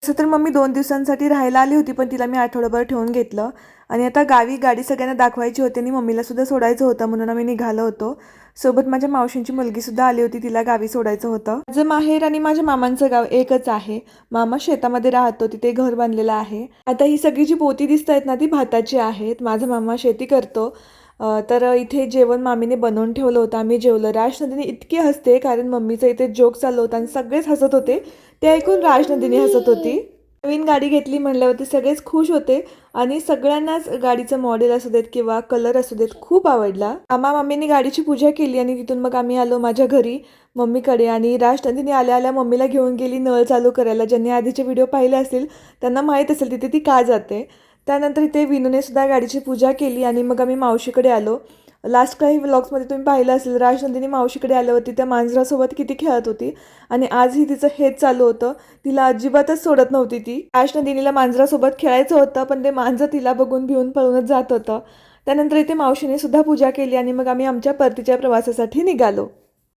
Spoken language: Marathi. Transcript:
तसं तर मम्मी 2 दिवसांसाठी राहायला आली होती, पण तिला मी आठवडाभर ठेवून घेतलं आणि आता गावी गाडी सगळ्यांना दाखवायची होती आणि मम्मीलासुद्धा सोडायचं होतं, म्हणून आम्ही निघालो होतो. सोबत माझ्या मावशींची मुलगीसुद्धा आली होती, तिला गावी सोडायचं होतं. माझं माहेर आणि माझ्या मामांचं गाव एकच आहे. मामा शेतामध्ये राहतो, तिथे घर बांधलेलं आहे. आता ही सगळी जी पोती दिसत आहेत ना, ती भाताची आहेत. माझा मामा शेती करतो. तर इथे जेवण मामीने बनवून ठेवलं होतं, आम्ही जेवलं. राजनंदिनी इतकी हसते, कारण मम्मीचं इथे जोक चालू होता आणि सगळेच हसत होते. ते ऐकून राजनंदिनी हसत होती. नवीन गाडी घेतली म्हणल्यावरती सगळेच खुश होते आणि सगळ्यांनाच गाडीचं मॉडेल असू देत किंवा कलर असू देत खूप आवडला. मम्मीने गाडीची पूजा केली आणि तिथून मग आम्ही आलो माझ्या घरी मम्मीकडे आणि राजनंदिनी आल्या आल्या मम्मीला घेऊन गेली नळ चालू करायला. ज्यांनी आधीचे व्हिडिओ पाहिले असतील त्यांना माहीत असेल तिथे ती का जाते. त्यानंतर इथे विनूने सुद्धा गाडीची पूजा केली आणि मग आम्ही मावशीकडे आलो. लास्ट काही व्लॉग्समध्ये तुम्ही पाहिलं असेल, राजनंदिनी मावशीकडे आल्यावरती त्या मांजरासोबत किती खेळत होती आणि आजही तिचं हेच चालू होतं. तिला अजिबातच सोडत नव्हती ती. राजनंदिनीला मांजरासोबत खेळायचं होतं, पण ते मांजर तिला बघून भिवून पळूनच जात होतं. त्यानंतर इथे मावशीने सुद्धा पूजा केली आणि मग आम्ही आमच्या परतीच्या प्रवासासाठी निघालो.